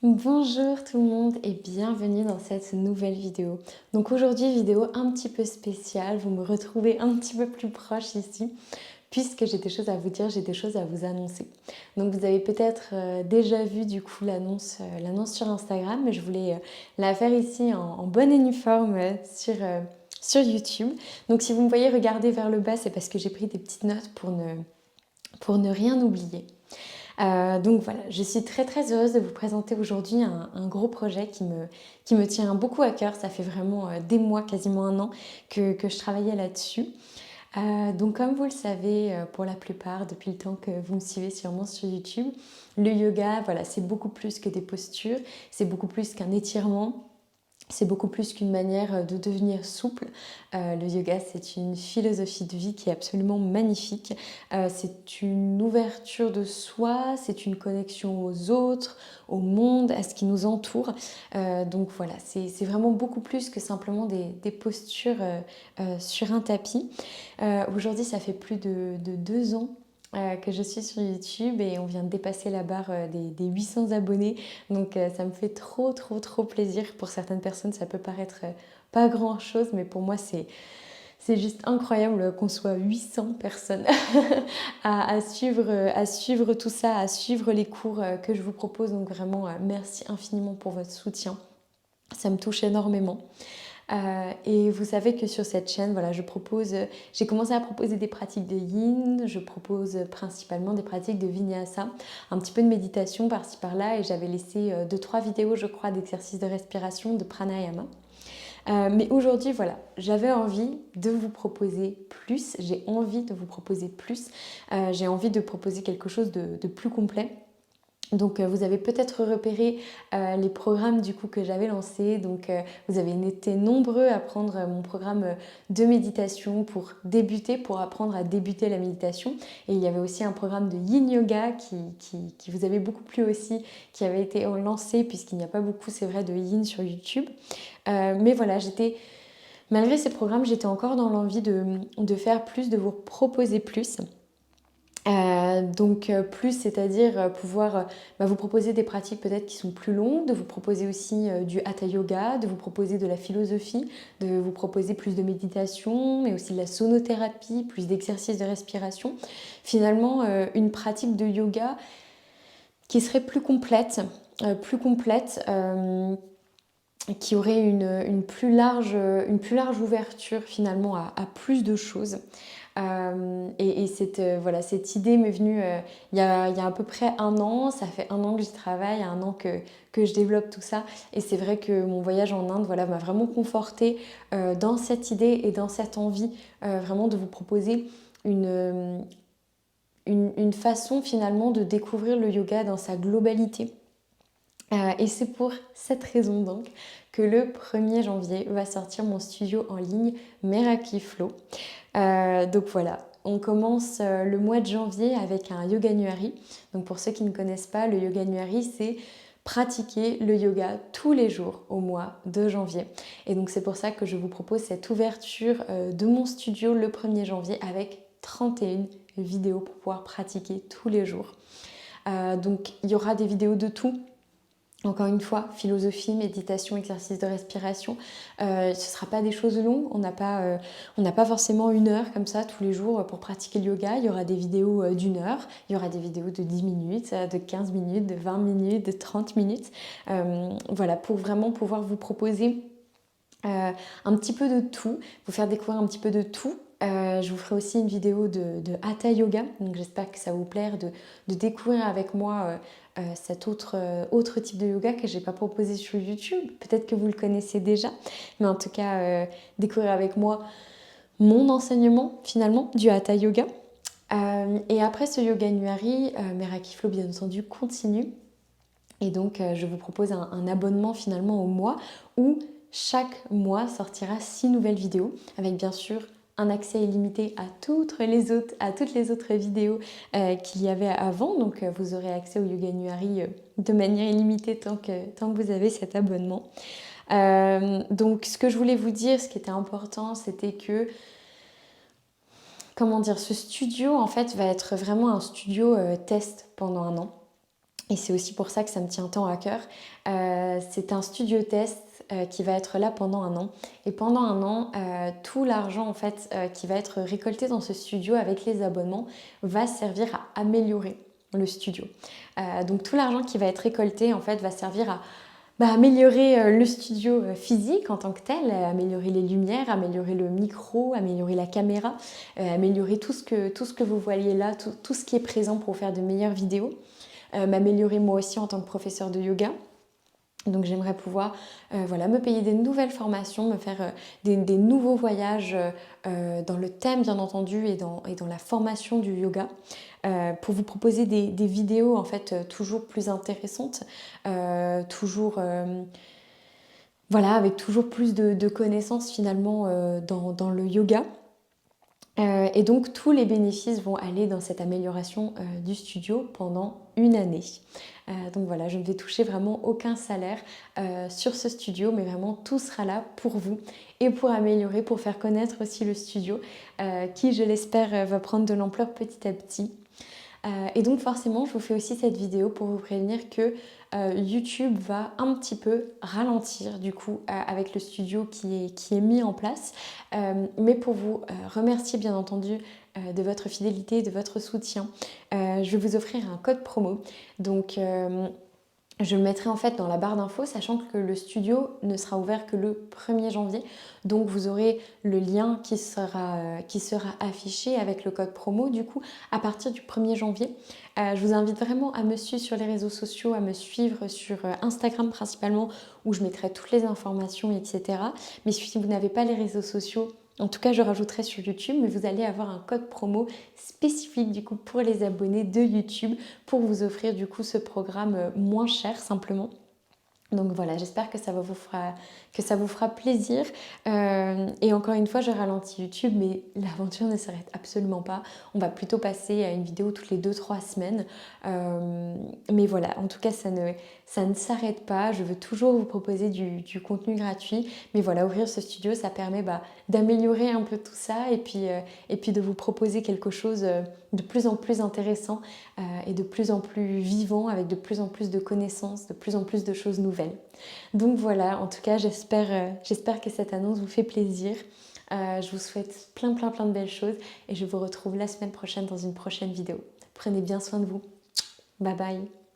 Bonjour tout le monde et bienvenue dans cette nouvelle vidéo. Donc aujourd'hui, vidéo un petit peu spéciale, vous me retrouvez un petit peu plus proche ici puisque j'ai des choses à vous dire, j'ai des choses à vous annoncer. Donc vous avez peut-être déjà vu du coup l'annonce sur Instagram, mais je voulais la faire ici en bonne et due forme sur YouTube. Donc si vous me voyez regarder vers le bas, c'est parce que j'ai pris des petites notes pour ne rien oublier. Donc voilà, je suis très heureuse de vous présenter aujourd'hui un gros projet qui me tient beaucoup à cœur. Ça fait vraiment des mois, quasiment un an que je travaillais là-dessus. Donc comme vous le savez pour la plupart, depuis le temps que vous me suivez sûrement sur YouTube, le yoga, voilà, c'est beaucoup plus que des postures, c'est beaucoup plus qu'un étirement. C'est beaucoup plus qu'une manière de devenir souple. Le yoga, c'est une philosophie de vie qui est absolument magnifique. C'est une ouverture de soi, c'est une connexion aux autres, au monde, à ce qui nous entoure. Donc voilà, c'est vraiment beaucoup plus que simplement des postures sur un tapis. Aujourd'hui, ça fait plus de 2 ans que je suis sur YouTube et on vient de dépasser la barre des 800 abonnés. Donc ça me fait trop plaisir. Pour certaines personnes, ça peut paraître pas grand-chose, mais pour moi, c'est juste incroyable qu'on soit 800 personnes à suivre tout ça, à suivre les cours que je vous propose. Donc vraiment, merci infiniment pour votre soutien. Ça me touche énormément. Et vous savez que sur cette chaîne, voilà, j'ai commencé à proposer des pratiques de yin, je propose principalement des pratiques de vinyasa, un petit peu de méditation par-ci par-là, et j'avais laissé 2-3 vidéos, je crois, d'exercices de respiration, de pranayama. Mais aujourd'hui, voilà, j'avais envie de vous proposer plus, j'ai envie de vous proposer plus, j'ai envie de proposer quelque chose de plus complet. Donc vous avez peut-être repéré les programmes du coup que j'avais lancés. Donc vous avez été nombreux à prendre mon programme de méditation pour débuter, pour apprendre à débuter la méditation. Et il y avait aussi un programme de Yin Yoga qui vous avait beaucoup plu aussi, qui avait été lancé puisqu'il n'y a pas beaucoup, c'est vrai, de Yin sur YouTube. Mais voilà, malgré ces programmes, j'étais encore dans l'envie de faire plus, de vous proposer plus. Donc plus, c'est-à-dire pouvoir vous proposer des pratiques peut-être qui sont plus longues, de vous proposer aussi du hatha yoga, de vous proposer de la philosophie, de vous proposer plus de méditation, mais aussi de la sonothérapie, plus d'exercices de respiration. Finalement, une pratique de yoga qui serait plus complète, qui aurait une plus large ouverture finalement à plus de choses. Et cette idée m'est venue il y a à peu près un an. Ça fait un an que j'y travaille, un an que je développe tout ça. Et c'est vrai que mon voyage en Inde m'a vraiment confortée dans cette idée et dans cette envie vraiment de vous proposer une façon finalement de découvrir le yoga dans sa globalité. Et c'est pour cette raison donc que le 1er janvier va sortir mon studio en ligne Meraki Flow. Donc voilà, on commence le mois de janvier avec un Yoga Nuari. Donc pour ceux qui ne connaissent pas, le Yoga Nuari, c'est pratiquer le yoga tous les jours au mois de janvier. Et donc c'est pour ça que je vous propose cette ouverture de mon studio le 1er janvier avec 31 vidéos pour pouvoir pratiquer tous les jours. Donc il y aura des vidéos de tout. Encore une fois, philosophie, méditation, exercice de respiration. Ce ne sera pas des choses longues, on n'a pas forcément 1 heure comme ça tous les jours pour pratiquer le yoga. Il y aura des vidéos d'1 heure, il y aura des vidéos de 10 minutes, de 15 minutes, de 20 minutes, de 30 minutes. Voilà, pour vraiment pouvoir vous proposer un petit peu de tout, vous faire découvrir un petit peu de tout. Je vous ferai aussi une vidéo de Hatha Yoga, donc j'espère que ça va vous plaire de découvrir avec moi cet autre type de yoga que je n'ai pas proposé sur YouTube. Peut-être que vous le connaissez déjà, mais en tout cas, découvrir avec moi mon enseignement finalement du Hatha Yoga. Et après ce Yoga Nuari, Meraki Flow bien entendu continue. Et donc je vous propose un abonnement finalement au mois où chaque mois sortira 6 nouvelles vidéos avec bien sûr un accès illimité à toutes les autres vidéos qu'il y avait avant. Donc vous aurez accès au Yoga Nuari de manière illimitée tant que vous avez cet abonnement. Donc ce que je voulais vous dire, ce qui était important, c'était que ce studio en fait va être vraiment un studio test pendant un an. et c'est aussi pour ça que ça me tient tant à cœur. C'est un studio test qui va être là pendant un an. Et pendant un an, tout l'argent en fait qui va être récolté dans ce studio avec les abonnements va servir à améliorer le studio. Donc tout l'argent qui va être récolté en fait va servir à améliorer le studio physique en tant que tel, améliorer les lumières, améliorer le micro, améliorer la caméra, améliorer tout ce que vous voyez là, tout ce qui est présent pour faire de meilleures vidéos, m'améliorer moi aussi en tant que professeur de yoga. Donc j'aimerais pouvoir voilà, me payer des nouvelles formations, me faire des nouveaux voyages dans le thème bien entendu et dans la formation du yoga pour vous proposer des vidéos en fait toujours plus intéressantes, toujours voilà, avec toujours plus de connaissances finalement dans le yoga. Et donc tous les bénéfices vont aller dans cette amélioration du studio pendant une année. Donc voilà, je ne vais toucher vraiment aucun salaire sur ce studio, mais vraiment tout sera là pour vous et pour améliorer, pour faire connaître aussi le studio qui, je l'espère, va prendre de l'ampleur petit à petit. Et donc forcément, je vous fais aussi cette vidéo pour vous prévenir que YouTube va un petit peu ralentir du coup avec le studio qui est mis en place. Mais pour vous remercier bien entendu de votre fidélité, de votre soutien, je vais vous offrir un code promo. Donc je le mettrai en fait dans la barre d'infos, sachant que le studio ne sera ouvert que le 1er janvier. Donc vous aurez le lien qui sera affiché avec le code promo du coup à partir du 1er janvier. Je vous invite vraiment à me suivre sur les réseaux sociaux, à me suivre sur Instagram principalement où je mettrai toutes les informations, etc. Mais si vous n'avez pas les réseaux sociaux, en tout cas, je rajouterai sur YouTube, mais vous allez avoir un code promo spécifique du coup pour les abonnés de YouTube pour vous offrir du coup ce programme moins cher simplement. Donc voilà, j'espère que ça vous fera plaisir. Et encore une fois, je ralentis YouTube, mais l'aventure ne s'arrête absolument pas. On va plutôt passer à une vidéo toutes les 2-3 semaines. Mais voilà, en tout cas, ça ne s'arrête pas. Je veux toujours vous proposer du contenu gratuit. Mais voilà, ouvrir ce studio, ça permet d'améliorer un peu tout ça et puis de vous proposer quelque chose de plus en plus intéressant et de plus en plus vivant, avec de plus en plus de connaissances, de plus en plus de choses nouvelles. Donc voilà, en tout cas, j'espère que cette annonce vous fait plaisir. Je vous souhaite plein de belles choses et je vous retrouve la semaine prochaine dans une prochaine vidéo. Prenez bien soin de vous. Bye bye.